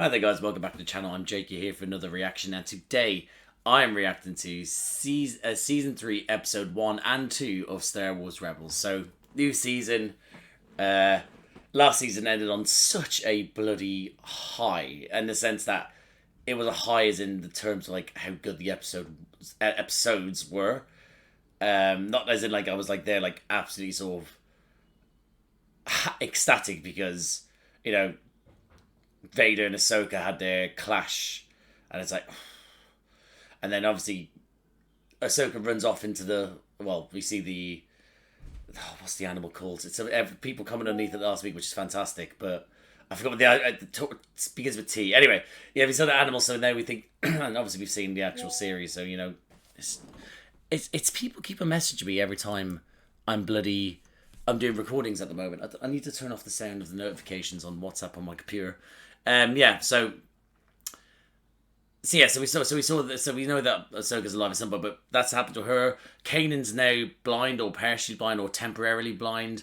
Hi there guys, welcome back to the channel. I'm Jakey here for another reaction, and today I'm reacting to season 3 episode 1 and 2 of Star Wars Rebels. So new season. Last season ended on such a bloody high, in the sense that it was a high as in the terms of like how good the episodes were. Not as in like I was like there like absolutely sort of ecstatic because, you know, Vader and Ahsoka had their clash, and it's like, and then obviously Ahsoka runs off into the, well, we see the, what's the animal called? It's people coming underneath it last week, which is fantastic, but I forgot what the begins with T. Anyway, yeah, we saw the animal, so now we think, and obviously we've seen the actual series, so you know, it's people keep on messaging me every time I'm doing recordings at the moment. I need to turn off the sound of the notifications on WhatsApp on my computer. So we know that Ahsoka's alive at some point, but that's happened to her. Kanan's now blind or partially blind or temporarily blind.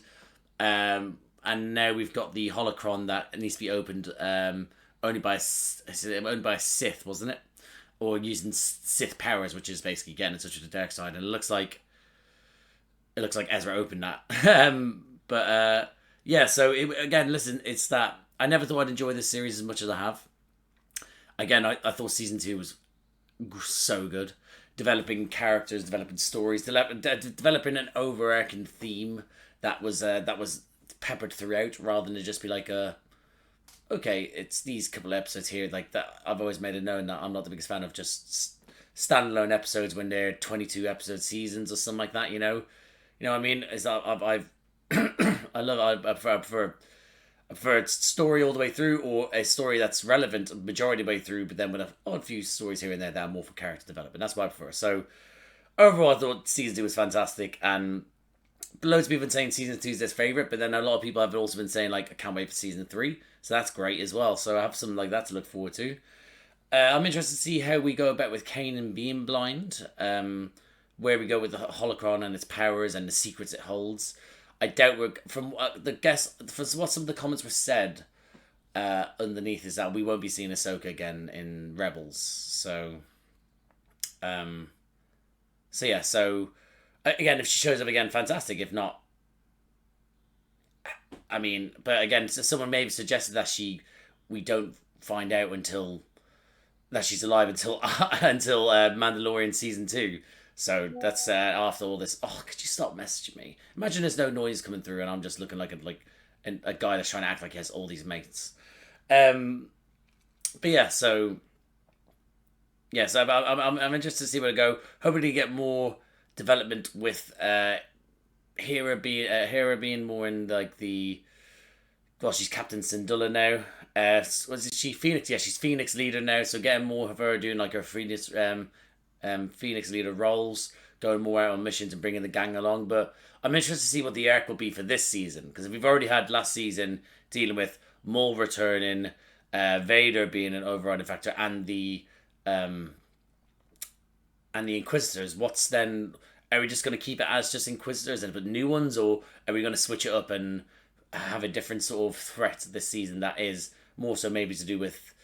And now we've got the holocron that needs to be opened owned by a Sith, wasn't it? Or using Sith powers, which is basically getting in touch with the dark side. And it looks like Ezra opened that. Yeah, so again, listen, it's that I never thought I'd enjoy this series as much as I have. Again, I thought season 2 was so good. Developing characters, developing stories, developing an overarching theme that was peppered throughout, rather than just be like okay, it's these couple episodes here. Like that, I've always made it known that I'm not the biggest fan of just standalone episodes when they're 22 episode seasons or something like that. You know what I mean? Is I've I prefer a story all the way through, or a story that's relevant majority of the way through, but then with a odd few stories here and there that are more for character development. That's what I prefer. So overall, I thought season 2 was fantastic, and loads of people have been saying season 2 is their favourite, but then a lot of people have also been saying like I can't wait for season 3. So that's great as well. So I have something like that to look forward to. I'm interested to see how we go about with Kanan being blind, where we go with the holocron and its powers and the secrets it holds. I doubt from what some of the comments were said underneath is that we won't be seeing Ahsoka again in Rebels. So yeah. So again, if she shows up again, fantastic. If not, I mean, but again, so someone may have suggested that we don't find out until that she's alive until Mandalorian season 2. So that's after all this. Oh, could you stop messaging me? Imagine there's no noise coming through, and I'm just looking like a guy that's trying to act like he has all these mates. But yeah, so I'm interested to see where to go. Hoping to get more development with Hera being more in like the, well, she's Captain Syndulla now. Was she Phoenix? Yeah, she's Phoenix leader now. So getting more of her doing like her Phoenix leader roles, going more out on missions and bringing the gang along. But I'm interested to see what the arc will be for this season, because we've already had last season dealing with Maul returning, Vader being an overriding factor, and the Inquisitors. What's then? Are we just going to keep it as just Inquisitors and put new ones, or are we going to switch it up and have a different sort of threat this season that is more so maybe to do with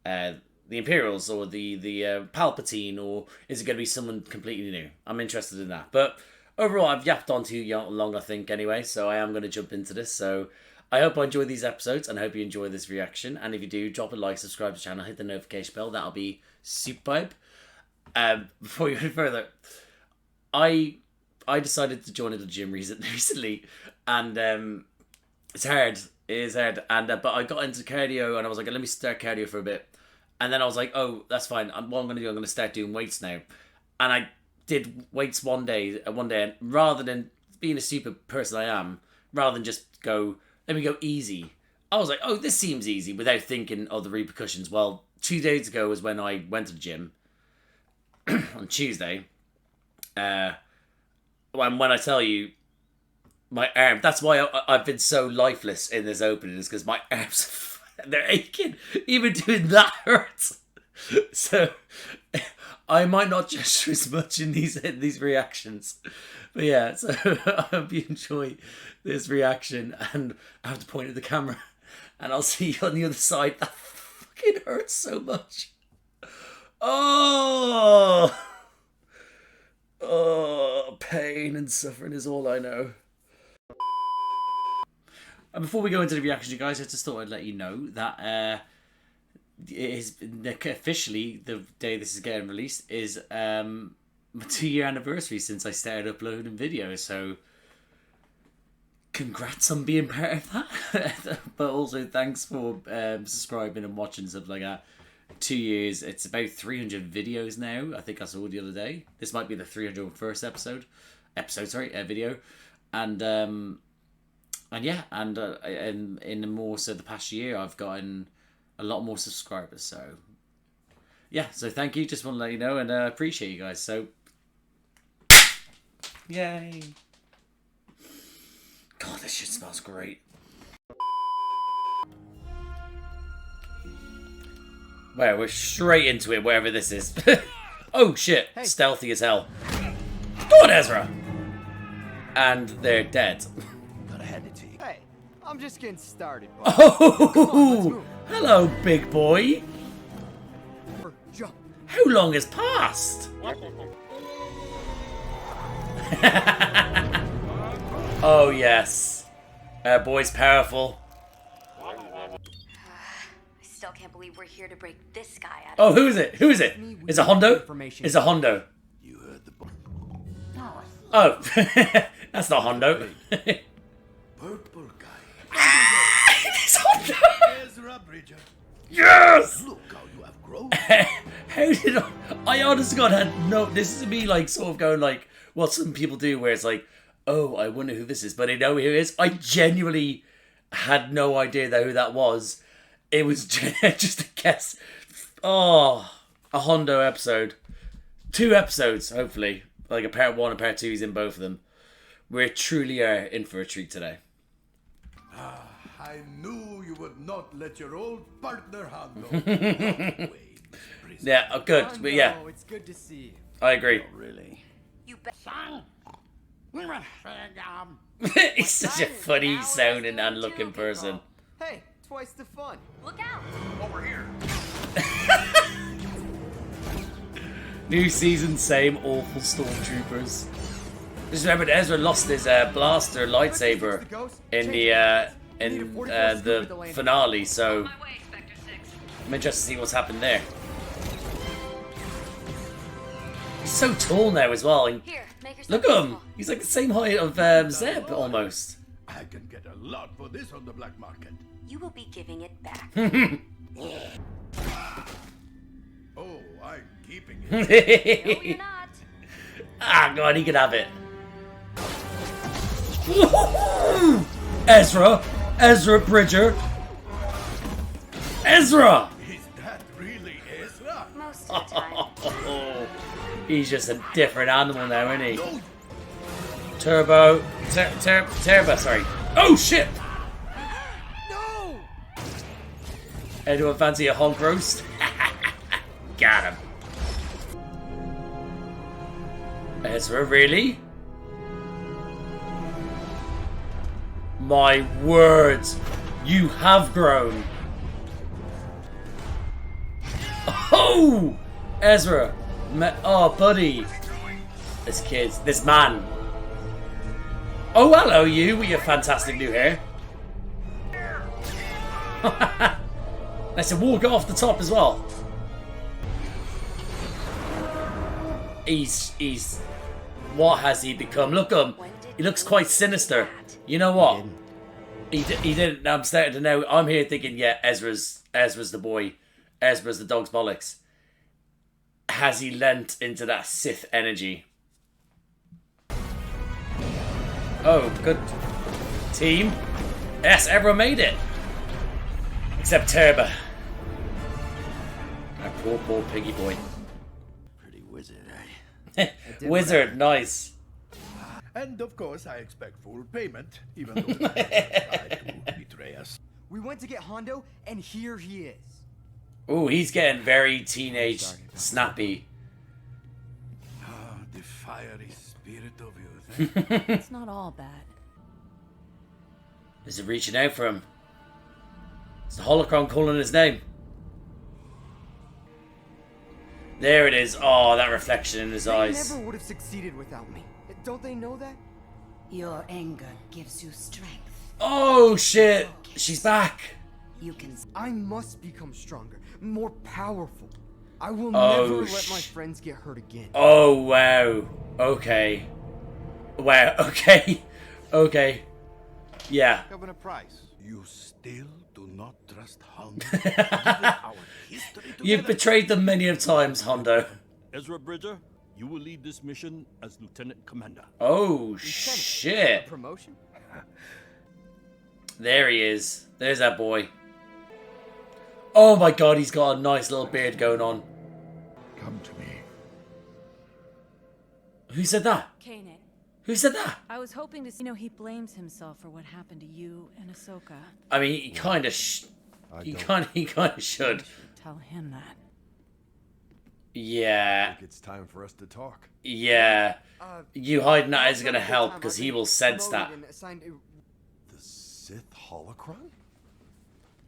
the Imperials or the Palpatine, or is it going to be someone completely new? I'm interested in that. But overall, I've yapped on too long, I think, anyway, so I am going to jump into this. So I hope I enjoy these episodes, and I hope you enjoy this reaction. And if you do, drop a like, subscribe to the channel, hit the notification bell. That'll be superb. Before we go further, I decided to join at the gym recently, and it's hard. It is hard, and but I got into cardio, and I was like, let me start cardio for a bit. And then I was like, oh, that's fine. What I'm going to do, I'm going to start doing weights now. And I did weights one day, and rather than being a stupid person I am, rather than just go, let me go easy, I was like, oh, this seems easy, without thinking of the repercussions. Well, 2 days ago was when I went to the gym, on Tuesday. And when I tell you, my arm, that's why I've been so lifeless in this opening, is because my arms, they're aching. Even doing that hurts. So I might not gesture as much in these reactions. But yeah, so I hope you enjoy this reaction, and I have to point at the camera, and I'll see you on the other side. That It hurts so much. Oh, pain and suffering is all I know. And before we go into the reaction, you guys, I just thought I'd let you know that it is officially the day this is getting released is my 2-year anniversary since I started uploading videos. So congrats on being part of that. But also thanks for subscribing and watching, stuff like that. 2 years. It's about 300 videos now. I think I saw the other day. This might be the 301st video. And yeah, and in more so the past year, I've gotten a lot more subscribers. So yeah, so thank you. Just want to let you know, and appreciate you guys. So yay! God, this shit smells great. Well, we're straight into it, wherever this is. Oh shit! Hey. Stealthy as hell. Go on, Ezra. And they're dead. Hey, I'm just getting started. Oh, hello, big boy. Jump. How long has passed? Oh yes, our boy's powerful. I still can't believe we're here to break this guy out. Oh, who is it? Who is it? Is it Hondo? Is it Hondo? You heard the Oh, that's not Hondo. purple guy. It's Hondo. Ezra Bridger. Yes. Look how you have grown. How did I honest to God had no. This is me like sort of going like what some people do, where it's like, oh, I wonder who this is, but I know who it is. I genuinely had no idea who that was. It was just a guess. Oh, a Hondo episode. 2 episodes, hopefully. Like a part 1 and part 2, he's in both of them. We truly are in for a treat today. I knew you would not let your old partner Hondo. Yeah, oh, good. But yeah, it's good to see you. I agree. Really? You bet. He's such a funny sounding and looking person. Hey, twice the fun. Look out! Over here. New season, same awful stormtroopers. Just remember that Ezra lost his blaster lightsaber in the finale, so I'm interested to see what's happened there. He's so tall now as well. And Here, make yourself look at him. useful. He's like the same height of Zeb almost. I can get a lot for this on the black market. You will be giving it back. Oh, I'm keeping it. No, you're not. Ah, God, he could have it. Ezra Bridger. Ezra! Is that really Ezra? Most of the time. He's just a different animal now, isn't he? Turbo. Turbo, sorry. Oh, shit! No! Anyone fancy a Hulk roast? Got him. Ezra, really? My words, you have grown. Oh, Ezra. Oh, buddy. This man. Oh, hello, you with your fantastic new hair. Nice to walk off the top as well. He's. What has he become? Look at him. He looks quite sinister. You know what? He didn't. I'm starting to know. I'm here thinking, yeah, Ezra's the boy. Ezra's the dog's bollocks. Has he lent into that Sith energy? Oh, good team. Yes, everyone made it. Except Turbo. That poor piggy boy. Pretty wizard, eh? Wizard, nice. And of course, I expect full payment, even though he tried to betray us. We went to get Hondo, and here he is. Ooh, he's getting very teenage, snappy. Ah, the fiery spirit of youth. It's not all bad. Is it reaching out for him? Is the holocron calling his name? There it is. Oh, that reflection in his They eyes. never would have succeeded without me. Don't they know that? Your anger gives you strength. Oh shit! She's back. You can. I must become stronger, more powerful. I will Oh, never let my friends get hurt again. Oh wow. Okay. Wow. Okay. Okay. Yeah. Governor Price, you still do not trust Hondo? You've betrayed them many of times, Hondo. Ezra Bridger, you will lead this mission as Lieutenant Commander. Oh shit. Promotion? There he is. There's that boy. Oh my god, he's got a nice little beard going on. Come to me. Who said that? Kanan, Who said that? I was hoping to see. He blames himself for what happened to you and Ahsoka. I mean, he kind of he kind of should. Tell him that. Yeah. It's time for us to talk. Yeah. You hiding that isn't going to help because he will sense that. The Sith holocron?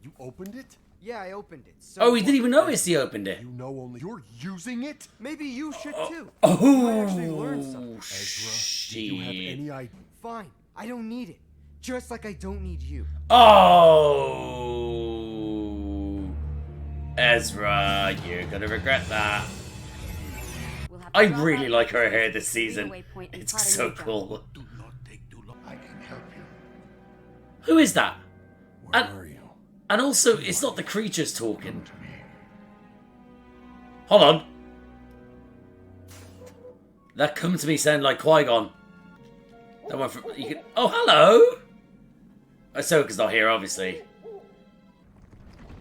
You opened it? Yeah, I opened it. So Oh, he didn't even notice he opened it. You know only you're using it? Maybe you should too. Oh, You might actually learn something. Ezra, do you have shit. any idea? Fine, I don't need it. Just like I don't need you. Oh, Ezra, you're gonna regret that. We'll have to I drop really out like her and hair this lead season. the waypoint and It's plot a so new job. cool. Do not take too long. I can help you. Who is that? Where And- are you? And also, it's not the creatures talking. To me. Hold on. That come to me sound like Qui-Gon. That one from you can. Oh, hello. Ahsoka's not here, obviously.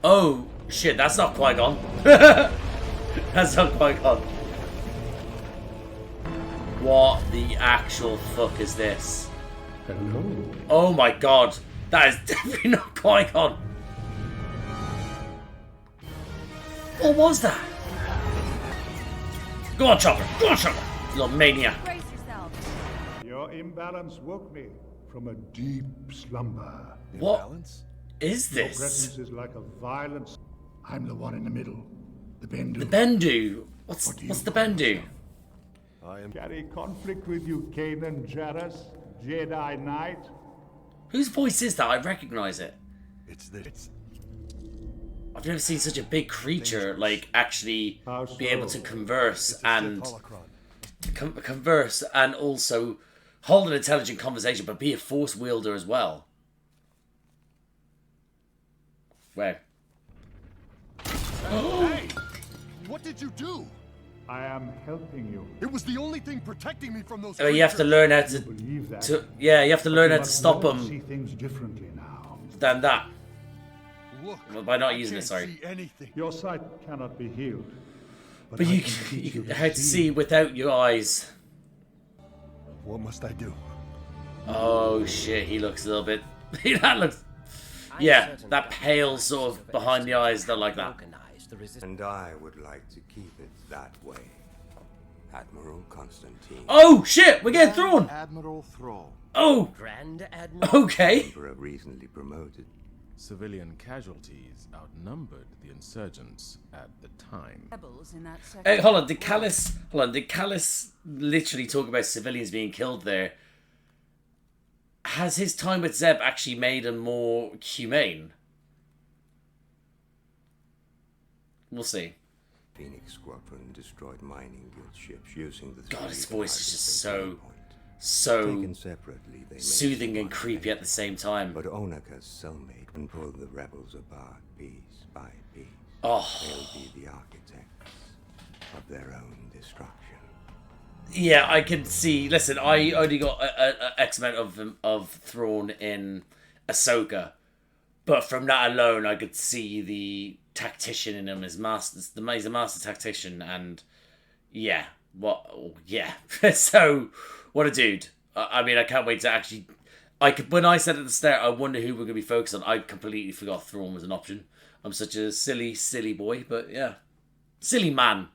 Oh shit, that's not Qui-Gon. That's not Qui-Gon. What the actual fuck is this? Hello. Oh my god, that is definitely not Qui-Gon. What was that? Go on, Chopper. Go on, Chopper. You little maniac. Brace yourself. Your imbalance woke me from a deep slumber. What Imbalance? is Your this? presence is like a violence. I'm the one in the middle. The Bendu. The Bendu. What's What do you the call Bendu? I am. Carry conflict with you, Kanan Jarrus, Jedi Knight. Whose voice is that? I recognize it. It's this. I've never seen such a big creature like actually be able to converse It's a and Sith holocron. converse and also hold an intelligent conversation, but be a force wielder as well. Wow. Hey! What did you do? I am helping you. It was the only thing protecting me from those You have to creatures. learn how Believe that. yeah, you have to learn You how to must stop learn to them See things differently now. than that. Look, Well, by not I using it, can't sorry. see anything. Your sight cannot be healed. But I you can teach you how to see without your eyes. What must I do? Oh shit, he looks a little bit. That looks. Yeah, that pale sort of behind the eyes, not like that. And I would like to keep it that way. Admiral Constantine. Oh shit, we're getting thrown! Admiral Thrawn. Oh, Grand Admiral. okay. Emperor recently promoted. Civilian casualties outnumbered the insurgents at the time. Rebels in that sector. Hey, hold on, did Callus literally talk about civilians being killed there? Has his time with Zeb actually made him more humane? We'll see. Phoenix Squadron destroyed mining guild ships using the. God, his theory voice is just hyperspace so Taken separately, they made soothing and one creepy at the same time. But Onaka's cellmate and pulled the rebels apart piece by piece. Oh, They'll be the architects of their own destruction. yeah, I can see. Listen, I only got a X amount of Thrawn in Ahsoka, but from that alone, I could see the tactician in him as master. He's a master tactician, and yeah, so what a dude. I mean, I can't wait to actually. When I said at the start, I wonder who we're going to be focused on. I completely forgot Thrawn was an option. I'm such a silly boy, but yeah, silly man.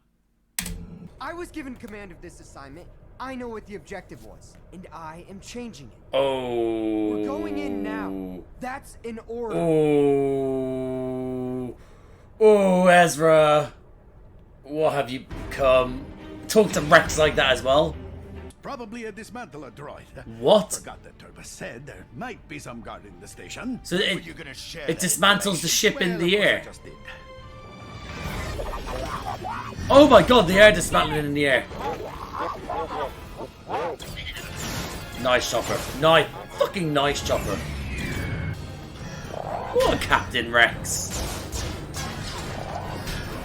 I was given command of this assignment. I know what the objective was, and I am changing it. Oh, We're going in now. That's an order. Oh, Ezra. What have you become? Talk to Rex like that as well? Probably a dismantler droid. What? Forgot that Turbo said there might be some guarding the station. So it You're gonna share it that dismantles the ship in Well, the of course I air. just did. Oh my god, they are dismantling in the air. Nice chopper. Nice. Fucking nice chopper. What, Captain Rex?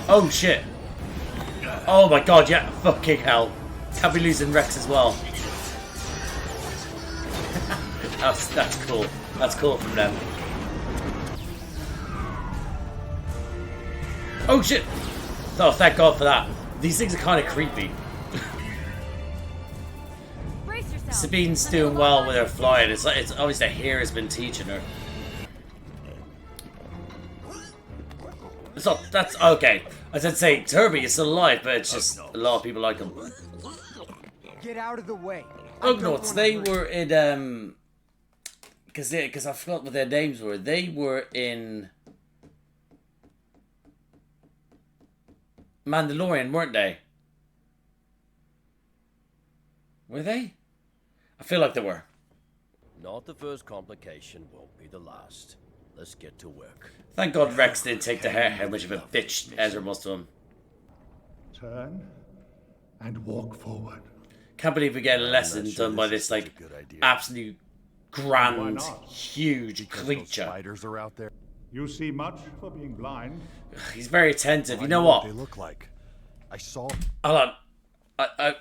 Oh shit. Oh my god, yeah. Fucking hell. Can't be losing Rex as well. That's cool. That's cool from them. Oh shit! Oh, thank God for that. These things are kind of creepy. Brace yourself. Sabine's doing well with her flying. It's like, it's obviously hair has been teaching her. So that's okay. I said say Turby is still alive, but it's just a lot of people like him. Get out of the way. Ugnaughts, they were in because I forgot what their names were. They were in Mandalorian, weren't they? Were they? I feel like they were. Not the first complication, won't be the last. Let's get to work. Thank God Rex didn't take to heart how much of a bitch Ezra was to him. Turn and walk forward. Can't believe we get a lesson done by this like absolute grand, huge creature. Spiders are out there. You see much for being blind. He's very attentive. You I know know what? they look like. I saw. Hold on.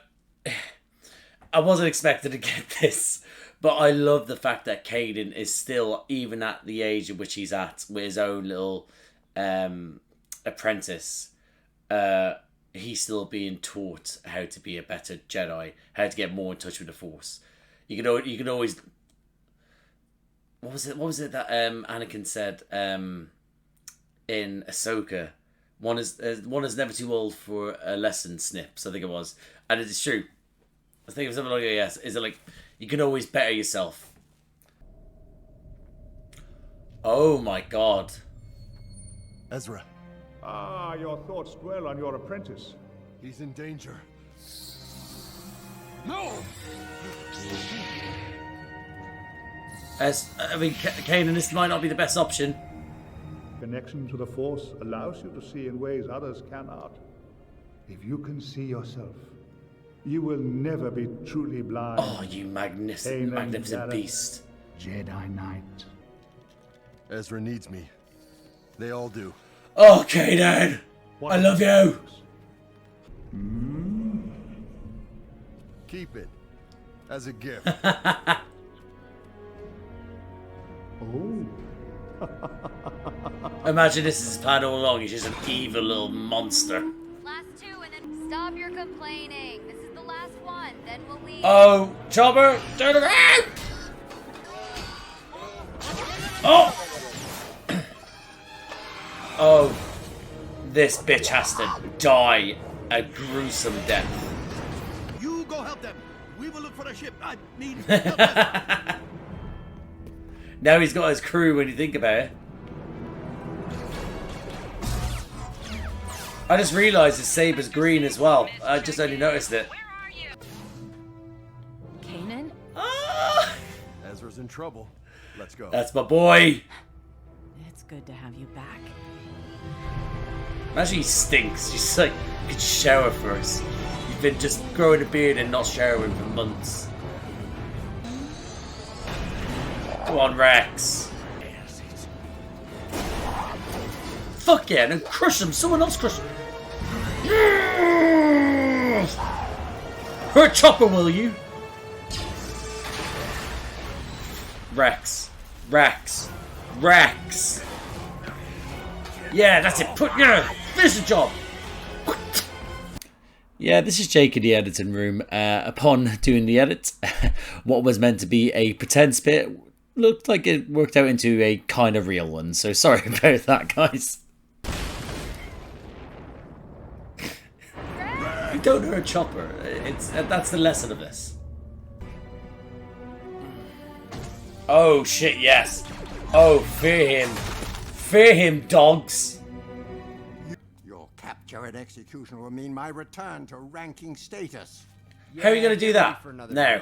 I wasn't expecting to get this, but I love the fact that Kanan is still, even at the age at which he's at, with his own little apprentice, he's still being taught how to be a better Jedi, how to get more in touch with the Force. You can always. What was it that Anakin said in Ahsoka? One is never too old for a lesson, Snips, I think it was. And it's true. I think it was something like that, yes. Is it like, you can always better yourself. Oh my god. Ezra. Ah, your thoughts dwell on your apprentice. He's in danger. No! Kanan, this might not be the best option. Connection to the Force allows you to see in ways others cannot. If you can see yourself, you will never be truly blind. Oh, you magnificent beast. Jedi Knight. Ezra needs me. They all do. Oh, Kanan! I love you! Keep it. As a gift. Oh. Imagine this is his plan all along. He's just an evil little monster. Last two, and then stop your complaining. This is the last one. Then we'll leave. Oh, Chopper! Turn around! Oh! Oh. This bitch has to die a gruesome death. You go help them. We will look for a ship. I need. Now he's got his crew when you think about it. I just realised his saber's green as well. I just only noticed it. Kanan? Ah! Ezra's in trouble. Let's go. That's my boy. It's good to have you back. Imagine he stinks. Just like, you could shower first. You've been just growing a beard and not showering for months. Come on, Rex. Fuck yeah, no, crush him. Someone else crush him. Hurt Chopper, will you? Rex. Rex. Rex. Yeah, that's it. Finish the job. Yeah, this is Jake in the editing room. Upon doing the edit, what was meant to be a pretend bit looked like it worked out into a kind of real one. So sorry about that, guys. You don't hurt Chopper. That's the lesson of this. Oh shit! Yes. Oh, fear him. Fear him, dogs. You're Your capture and execution will mean my return to ranking status. How are you going to do that? No.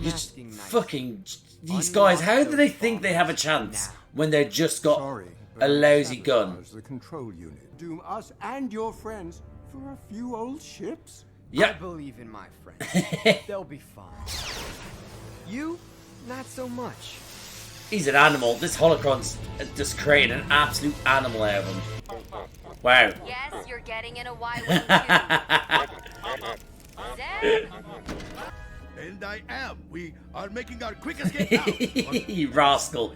Just fucking these guys. How do they think they have a chance when they've just got a lousy gun? The control unit. Doom us and your friends for a few old ships? I believe in my friends. They'll be fine. You, not so much. He's an animal. This holocron's just created an absolute animal out of him. Wow. Yes, you're getting in a Y-wing too. And I am. We are making our quick escape now. You rascal.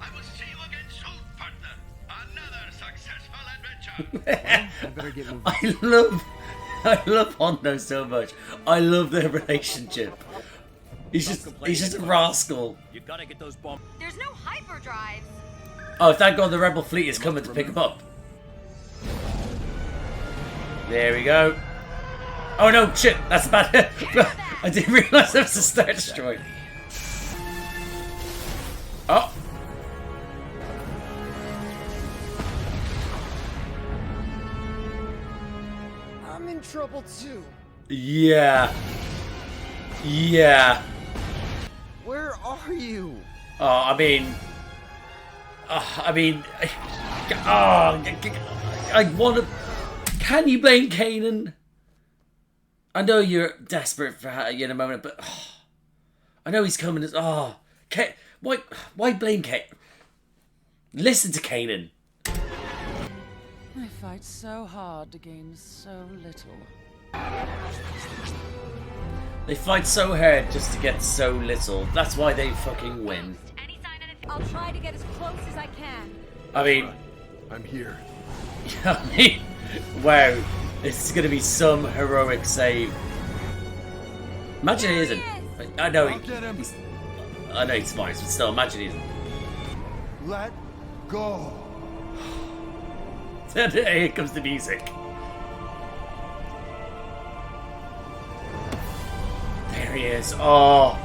I will see you again soon, partner. Another successful adventure. I better get moving. I love Hondo so much. I love their relationship. He's just a rascal. You gotta get those bombs. There's no hyperdrive. Oh, thank God the rebel fleet is coming to pick him up. There we go. Oh no, shit, that's bad. I didn't realise that was a Star Destroyer. Oh. I'm in trouble too. Yeah. Yeah. Where are you? Oh, I mean, I want to. Can you blame Kanan? I know you're desperate for you in a moment, but I know he's coming. As why blame Kanan? Listen to Kanan. I fight so hard to gain so little. They fight so hard just to get so little. That's why they fucking win. I'll try to get as close as I can. I mean, I'm here. I mean, wow, this is gonna be some heroic save. Imagine he isn't. I know he's smart, but still, imagine he isn't. Let go. Here comes the music. There he is. Oh.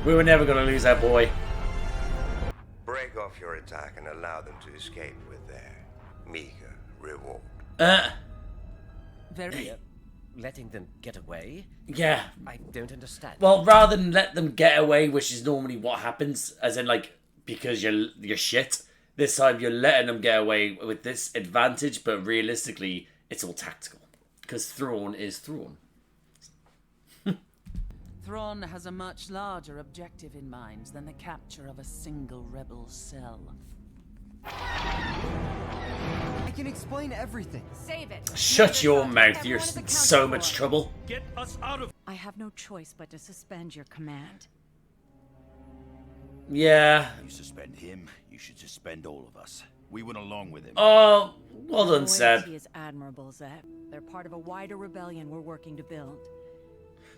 We were never going to lose that boy. Break off your attack and allow them to escape with their meager reward. Letting them get away? Yeah. I don't understand. Well, rather than let them get away, which is normally what happens, as in, like, because you're shit, this time you're letting them get away with this advantage, but realistically, it's all tactical. Because Thrawn is Thrawn. Thrawn has a much larger objective in mind than the capture of a single rebel cell. I can explain everything. Save it. Shut your mouth, you're in so much trouble. Get us out of... I have no choice but to suspend your command. Yeah. You suspend him, you should suspend all of us. We went along with him. Oh, well done, Seb. Loyalty is admirable, Zeb. They're part of a wider rebellion we're working to build.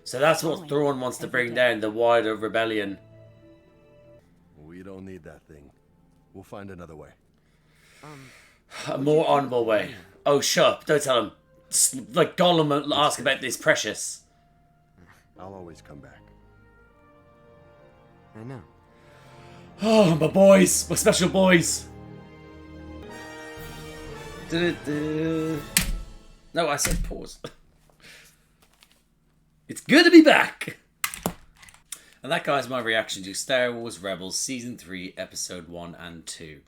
So that's what Thrawn wants to bring down, the wider rebellion. We don't need that thing. We'll find another way. A more honourable way. Oh, shut up. Don't tell him. Like Gollum ask about this precious. I'll always come back. I know. Oh, my boys. My special boys. No, I said pause. It's good to be back. And that, guys, my reaction to Star Wars Rebels Season 3, Episode 1 and 2.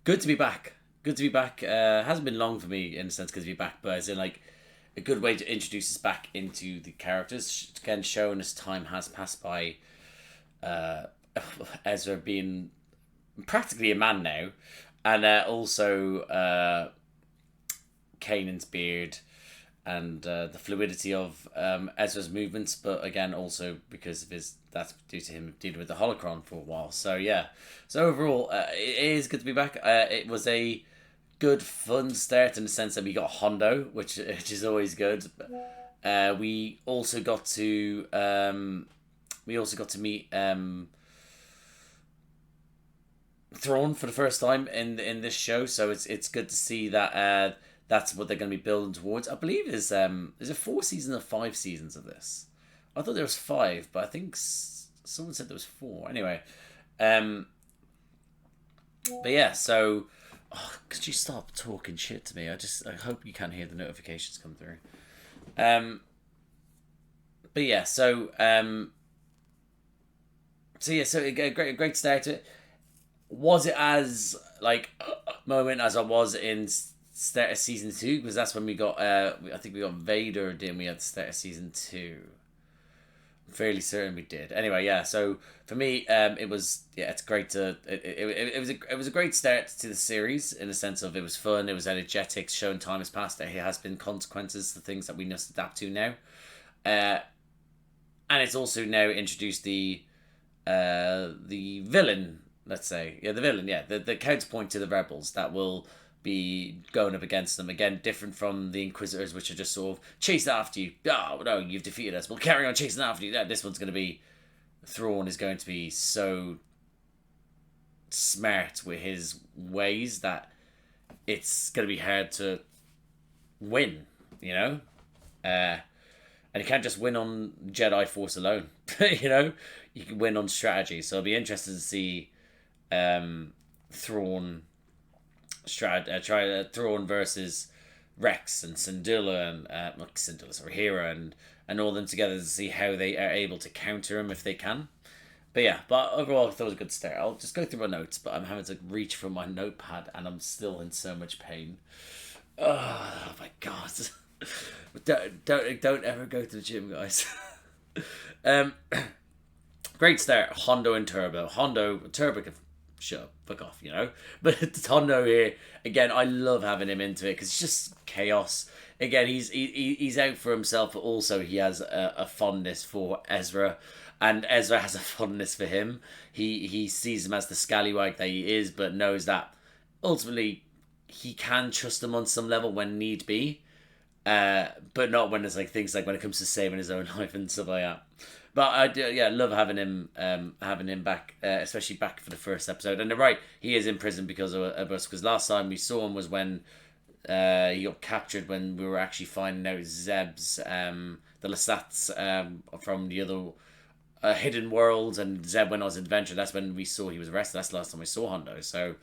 Good to be back. Good to be back. Hasn't been long for me, in a sense, good to be back, but as in, like, a good way to introduce us back into the characters. Again, showing us time has passed by. Ezra being practically a man now. And also Kanan's beard. And the fluidity of Ezra's movements, but again, also because of that's due to him dealing with the holocron for a while. So yeah, so overall, it is good to be back. It was a good, fun start in the sense that we got Hondo, which is always good. We also got to meet Thrawn for the first time in this show. So it's good to see that. That's what they're going to be building towards. I believe is it 4 seasons or 5 seasons of this? I thought there was 5, but I think someone said there was 4. Anyway, but yeah, so could you stop talking shit to me? I hope you can't hear the notifications come through. But yeah, so so a great start to it. Was it as like moment as I was in start of season 2? Because that's when we got I think we got Vader, didn't we, at the start of season 2? I'm fairly certain we did. Anyway, yeah. So for me, it was it's great to it was a great start to the series in the sense of it was fun, it was energetic, showing time has passed. There has been consequences to things that we must adapt to now, and it's also now introduced the villain. Let's say, the villain, the counterpoint to the rebels that will be going up against them again, different from the Inquisitors, which are just sort of chasing after you. Oh no, you've defeated us. We'll carry on chasing after you. This one's going to be Thrawn is going to be so smart with his ways that it's going to be hard to win. And you can't just win on Jedi Force alone. You can win on strategy. So it'll be interesting to see Thrawn Thrawn versus Rex and Syndulla and not Syndulla, sorry, Hera and all them together to see how they are able to counter him if they can. But overall I thought it was a good start. I'll just go through my notes, but I'm having to reach for my notepad and I'm still in so much pain. Oh my god. Don't ever go to the gym, guys. Great start, Hondo and Turbo. Turbo can shut up, fuck off, But it's Hondo here, again, I love having him into it because it's just chaos. Again, he's out for himself, but also he has a fondness for Ezra, and Ezra has a fondness for him. He sees him as the scallywag that he is, but knows that ultimately he can trust him on some level when need be, but not when it's like things like when it comes to saving his own life and stuff like that. But I do, love having him back, especially back for the first episode. And they're right, he is in prison because of us. Because last time we saw him was when he got captured when we were actually finding out Zeb's, the Lasats from the other hidden worlds, and Zeb went on his adventure. That's when we saw he was arrested. That's the last time we saw Hondo. So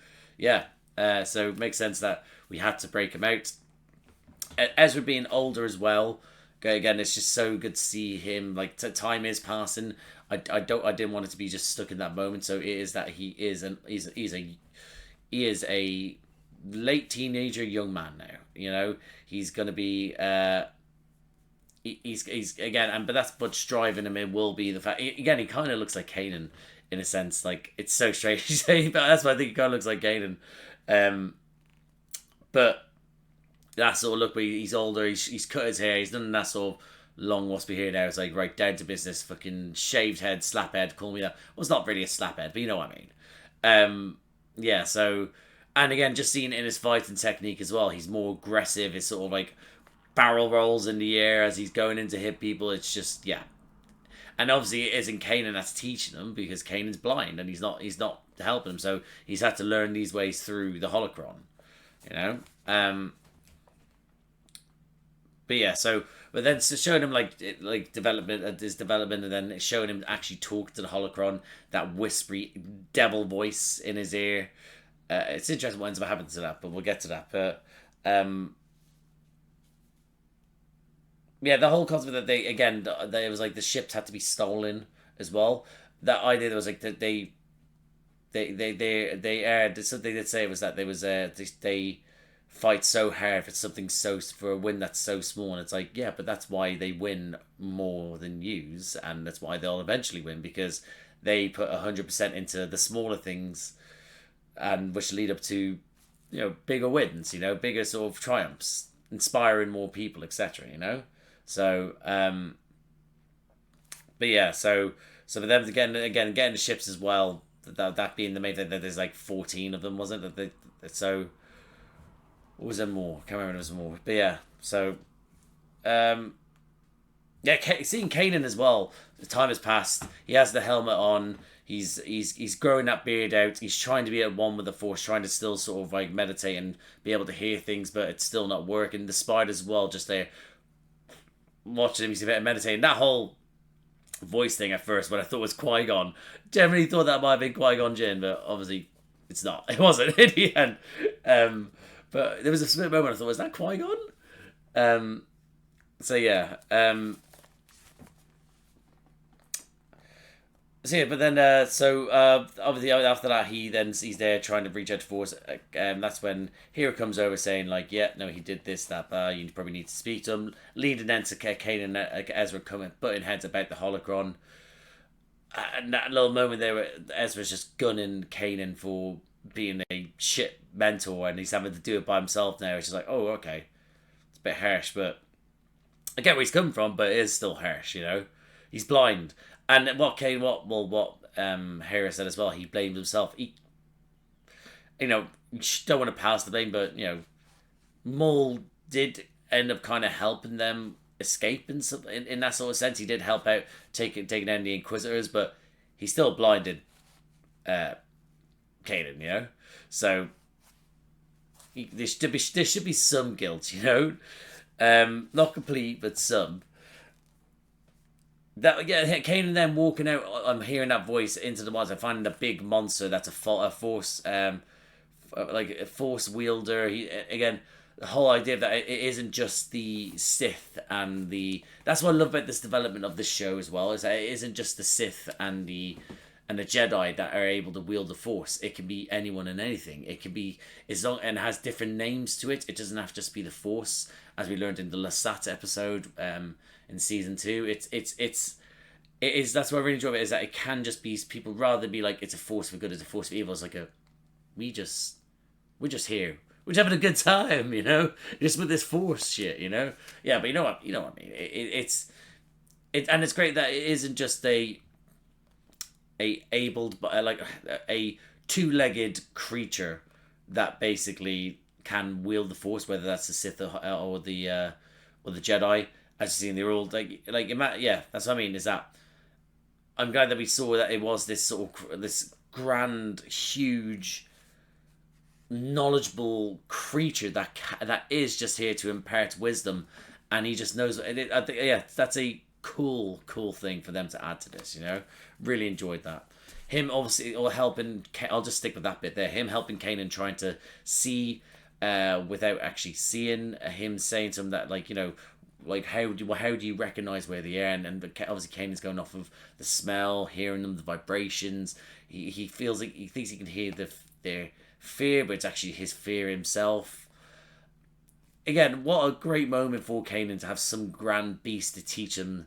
so it makes sense that we had to break him out. Ezra being older as well. Again, it's just so good to see him. Like, time is passing. I didn't want it to be just stuck in that moment. So it is that he is a late teenager, young man now. He's gonna be he's again, but that's what's driving him. It will be the fact. Again, he kind of looks like Kanan in a sense. Like, it's so strange to say, but that's why I think he kind of looks like Kanan. But that sort of look where he's older, he's cut his hair, he's done that sort of long waspy hair now. It's like, right, down to business, fucking shaved head, slap head, call me that. Well, it's not really a slap head, but you know what I mean. So, and again, just seeing it in his fighting technique as well, he's more aggressive, it's sort of like barrel rolls in the air as he's going in to hit people. It's just, and obviously it isn't Kanan that's teaching him, because Kanan's blind and he's not helping him, so he's had to learn these ways through the holocron, but then showing him like development, his development, and then it's showing him actually talk to the holocron, that whispery devil voice in his ear. It's interesting what ends up happening to that, but we'll get to that. But the whole concept that it was like the ships had to be stolen as well. That idea that was like that they something did say was that there was they fight so hard for a win that's so small, and it's like, but that's why they win more than yous, and that's why they'll eventually win, because they put 100% into the smaller things, and which lead up to bigger wins, bigger sort of triumphs, inspiring more people, etc. So so for them again getting the ships as well, that being the main thing, that there's like 14 of them, wasn't it? So. Or was there more? Can't remember if there was more. But so seeing Kanan as well. The time has passed. He has the helmet on. He's growing that beard out. He's trying to be at one with the Force, trying to still sort of like meditate and be able to hear things, but it's still not working. The spiders as well, just there watching him. He's a bit meditating. That whole voice thing at first, but I thought it was Qui-Gon. Generally thought that might have been Qui-Gon Jinn, but obviously it's not. It wasn't in the end. But there was a split moment I thought, was that Qui-Gon? So yeah. So yeah, but then obviously after that he's there trying to reach out to Force. That's when Hera comes over saying like, yeah, no, he did this, that, you probably need to speak to him. Leading then to Kanan and Ezra coming butting heads about the holocron. And that little moment there where Ezra's just gunning Kanan for being a shit mentor, and he's having to do it by himself now. It's just like, oh, okay, it's a bit harsh, but I get where he's coming from, but it is still harsh, you know. He's blind. And what Hera said as well, he blamed himself. He, you know, you don't want to pass the blame, but, you know, Maul did end up kind of helping them escape in that sort of sense. He did help out taking down the Inquisitors, but he still blinded Kanan, you know? So there should be some guilt, you know? Not complete, but some. That, yeah, Kanan then walking out, I'm hearing that voice into the monster, I'm finding a big monster that's a force, like a force wielder. Again, the whole idea of that it isn't just the Sith and that's what I love about this development of this show as well, is that it isn't just the Sith and the Jedi that are able to wield the Force. It can be anyone and anything. It can be and has different names to it. It doesn't have to just be the Force, as we learned in the Lasat episode in season 2. It is that's what I really enjoy about it, is that it can just be people rather than be like it's a force for good, it's a force for evil. It's like we're just here. We're just having a good time, you know, just with this Force shit, you know. Yeah, but you know what I mean. It's and it's great that it isn't just a abled, like a two-legged creature that basically can wield the Force, whether that's the Sith or the Jedi. As you see, they're all yeah. That's what I mean. Is that I'm glad that we saw that it was this sort of this grand, huge, knowledgeable creature that is just here to impart wisdom, and he just knows. I think, yeah, that's a cool thing for them to add to this. You know, really enjoyed that. Him obviously or helping. I'll just stick with that bit there. Him helping Kanan trying to see without actually seeing. Him saying to him that, like, you know, like how do you recognize where they are? And obviously Kanan's going off of the smell, hearing them, the vibrations. He feels like he thinks he can hear their fear, but it's actually his fear himself. Again, what a great moment for Kanan to have some grand beast to teach him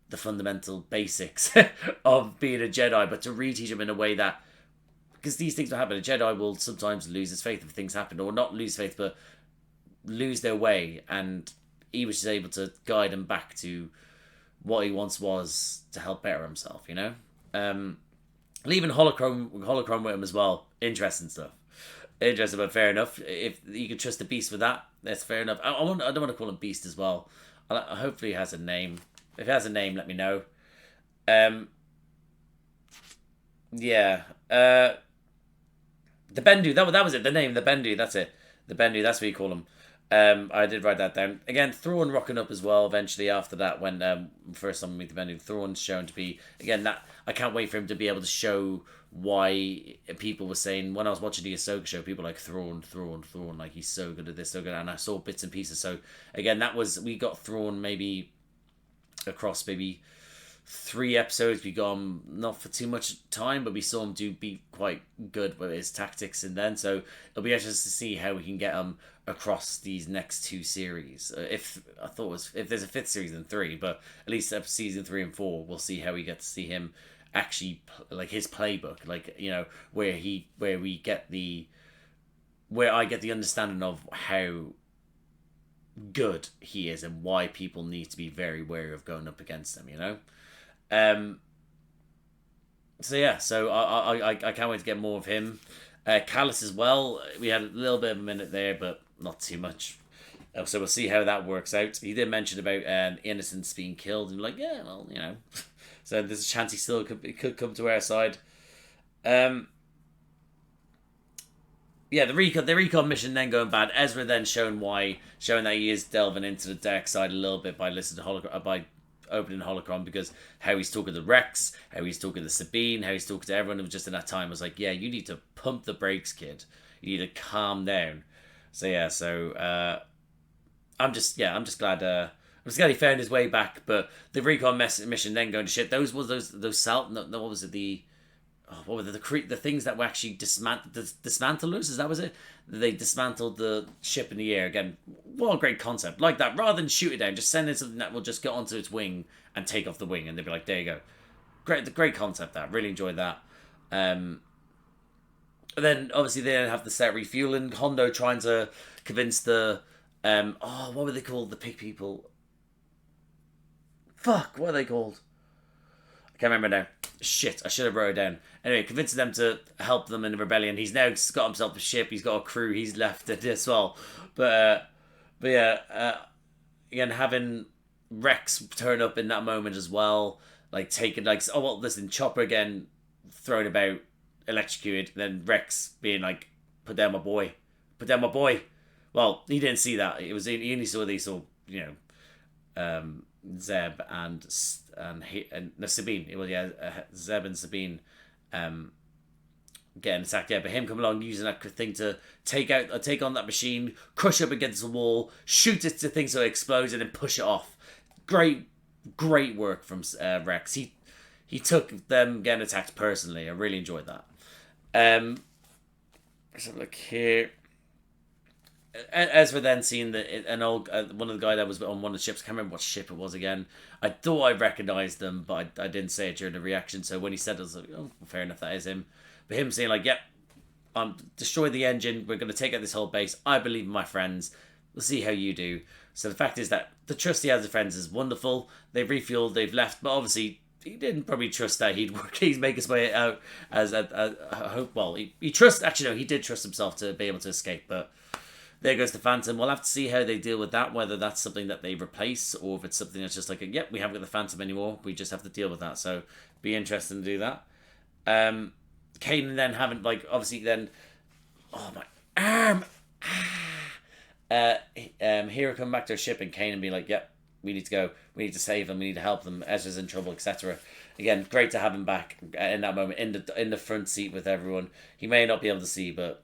the fundamental basics of being a Jedi, but to reteach him in a way that, because these things will happen, a Jedi will sometimes lose his faith if things happen, or not lose faith, but lose their way, and he was just able to guide him back to what he once was to help better himself, you know? Leaving holocron with him as well. Interesting stuff. Interesting, but fair enough. If you can trust the Beast with that, that's fair enough. I don't want to call him Beast as well. Hopefully he has a name. If he has a name, let me know. Yeah. The Bendu, that was it. The name, the Bendu, that's it. The Bendu, that's what you call him. I did write that down. Again, Thrawn rocking up as well eventually after that when first time we meet the Bendu. Thrawn's shown to be, again, that I can't wait for him to be able to show why people were saying, when I was watching the Ahsoka show, people were like, Thrawn, like he's so good at this, so good. And I saw bits and pieces. So again, we got Thrawn maybe across maybe 3 episodes. We got him not for too much time, but we saw him be quite good with his tactics, and then so it'll be interesting to see how we can get him across these next 2 series. If there's a 5th series, then 3, but at least season 3 and 4, we'll see how we get to see him actually, like his playbook, like, you know, where I get the understanding of how good he is and why people need to be very wary of going up against him, you know. So yeah, so I can't wait to get more of him. Callus as well, we had a little bit of a minute there, but not too much. So we'll see how that works out. He did mention about innocents being killed, and like, yeah, well, you know, so there's a chance he still could come to our side. Yeah, the recon mission then going bad. Ezra then showing that he is delving into the dark side a little bit by listening to opening holocron, because how he's talking to Rex, how he's talking to Sabine, how he's talking to everyone. It was just in that time, I was like, yeah, you need to pump the brakes, kid. You need to calm down. So yeah, I'm just glad. I'm just glad he found his way back. But the recon mission then going to shit. Those what was it? What were the things that were actually dismantlers? Is that was it? They dismantled the ship in the air again. What a great concept! Like that, rather than shoot it down, just send in something that will just get onto its wing and take off the wing, and they'd be like, "There you go." Great concept. That really enjoyed that. And then obviously they have to start refueling. Hondo trying to convince the what were they called? The pig people. Fuck, what are they called? I can't remember now. Shit, I should have wrote it down. Anyway, convincing them to help them in the rebellion. He's now got himself a ship. He's got a crew. He's left it as well. But yeah, again, having Rex turn up in that moment as well, like taking listen, Chopper again thrown about, electrocuted. Then Rex being like, put down my boy. Well, he didn't see that. He only saw Zeb and Sabine. It was Zeb and Sabine getting attacked. Yeah, but him coming along using that thing to take on that machine, crush up against the wall, shoot it to things so it explodes, and then push it off. Great work from Rex. He took them getting attacked personally. I really enjoyed that. Let's have a look here. Ezra then seeing an old one of the guy that was on one of the ships. I can't remember what ship it was again. I thought I recognised them, but I didn't say it during the reaction. So when he said it, I was like, oh, fair enough, that is him. But him saying like, yep, destroy the engine. We're going to take out this whole base. I believe in my friends. We'll see how you do. So the fact is that the trust he has of friends is wonderful. They've refueled. They've left, but obviously he didn't probably trust that he'd make his way out as a hope. Well, he trusts. Actually, no, he did trust himself to be able to escape, but. There goes the Phantom. We'll have to see how they deal with that, whether that's something that they replace or if it's something that's just like, yep, we haven't got the Phantom anymore. We just have to deal with that. So, be interesting to do that. Kanan then having, obviously then... Oh, my arm! Hera come back to her ship and Kanan being like, yep, we need to go. We need to save them. We need to help them. Ezra's in trouble, etc. Again, great to have him back in that moment, in the front seat with everyone. He may not be able to see, but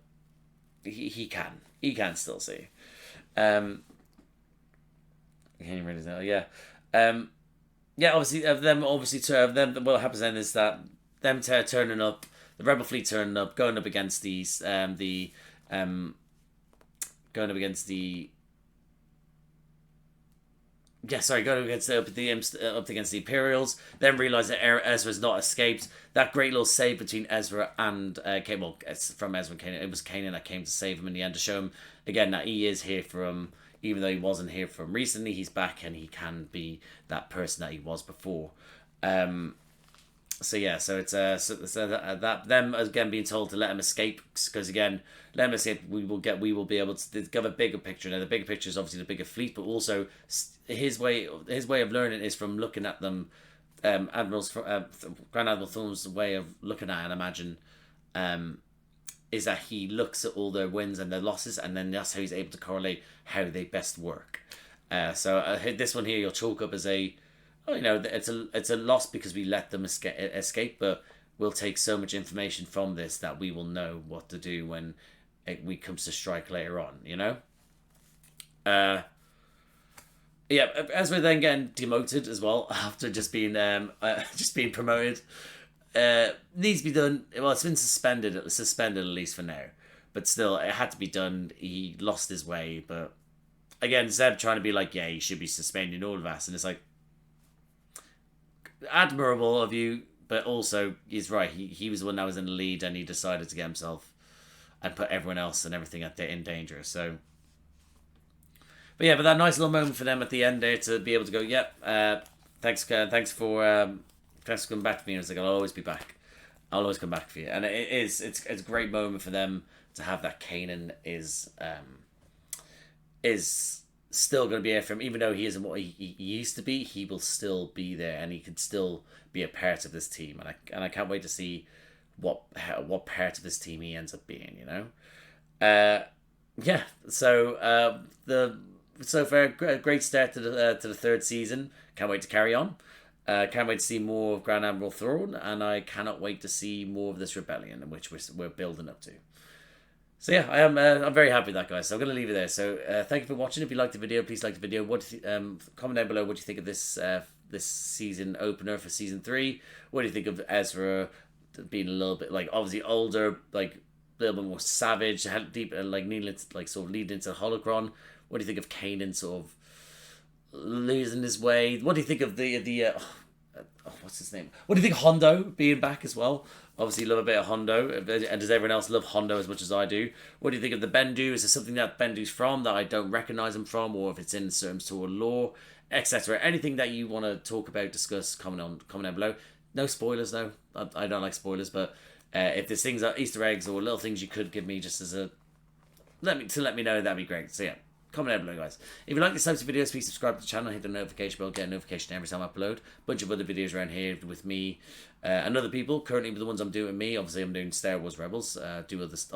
he can. He can still see. Can you really tell? Yeah. Obviously, what happens then is that them turning up, the Rebel fleet turning up, going up against going up against the Imperials. Then realise that Ezra's not escaped. That great little save between Ezra and it's from Ezra and Kanan. It was Kanan that came to save him in the end, to show him again that he is here from, even though he wasn't here from recently, he's back and he can be that person that he was before. So it's that them again being told to let him escape, because again, let him escape. We will be able to give a bigger picture. Now the bigger picture is obviously the bigger fleet, but also his way of learning is from looking at them. Grand Admiral Thrawn's way of looking at it, and imagine, is that he looks at all their wins and their losses, and then that's how he's able to correlate how they best work. This one here you'll chalk up as it's a loss because we let them escape, but we'll take so much information from this that we will know what to do when we comes to strike later on, Ezra then getting demoted as well after just being promoted. Needs to be done. Well, it's been suspended at least for now, but still, it had to be done. He lost his way, but again, Zeb trying to be like, yeah, he should be suspending all of us, and it's like, admirable of you, but also he's right. He was the one that was in the lead, and he decided to get himself and put everyone else and everything in danger. So, but that nice little moment for them at the end there to be able to go, yep, thanks for coming back to me. And it's like, I'll always be back. I'll always come back for you. And it's a great moment for them to have that. Kanan is still going to be there for him, even though he isn't what he used to be. He will still be there, and he can still be a part of this team. And I can't wait to see what part of this team he ends up being. So the so far, great start to the third season. Can't wait to carry on. Can't wait to see more of Grand Admiral Thrawn, and I cannot wait to see more of this rebellion in which we're building up to. So yeah, I'm very happy with that, guys. So I'm going to leave it there. So thank you for watching. If you liked the video, please like the video. Comment down below what you think of this this season opener for season 3. What do you think of Ezra being a little bit, like, obviously older, like a little bit more savage, deep, like needing, like, sort of leading into the holocron? What do you think of Kanan sort of losing his way? What do you think of the what's his name? What do you think of Hondo being back as well? Obviously, you love a bit of Hondo, and does everyone else love Hondo as much as I do? What do you think of the Bendu? Is there something that Bendu's from that I don't recognise him from, or if it's in certain sort of lore, etc.? Anything that you want to talk about, discuss, comment down below. No spoilers though. I don't like spoilers, but if there's things like Easter eggs or little things you could give me just as a let me know, that'd be great. So yeah, comment down below, guys. If you like this types of videos, please subscribe to the channel, hit the notification bell, get a notification every time I upload. Bunch of other videos around here with me and other people. Currently, the ones I'm doing with me, obviously I'm doing Star Wars Rebels. I'll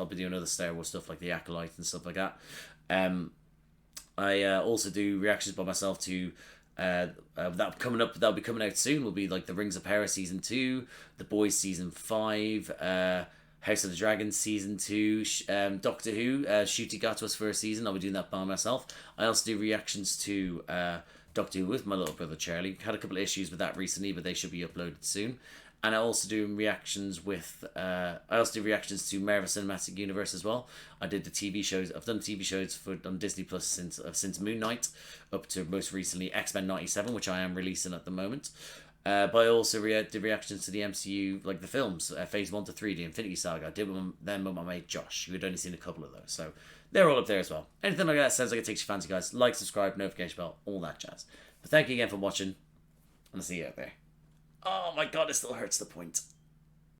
be doing other Star Wars stuff like the Acolyte and stuff like that. I also do reactions by myself to that coming up. That'll be coming out soon. Will be like the Rings of Power season 2, The Boys season 5. House of the Dragon season 2, Doctor Who, Ncuti got to us for a season. I'll be doing that by myself. I also do reactions to Doctor Who with my little brother Charlie. Had a couple of issues with that recently, but they should be uploaded soon. And I also do reactions with to Marvel Cinematic Universe as well. I did the TV shows. I've done TV shows on Disney Plus since Moon Knight up to most recently X-Men 97, which I am releasing at the moment. But I also did reactions to the MCU, like the films, Phase 1 to 3, the Infinity Saga. I did them with my mate Josh, who had only seen a couple of those. So they're all up there as well. Anything like that sounds like it takes your fancy, guys. Like, subscribe, notification bell, all that jazz. But thank you again for watching, and I'll see you out there. Oh my god, it still hurts the point.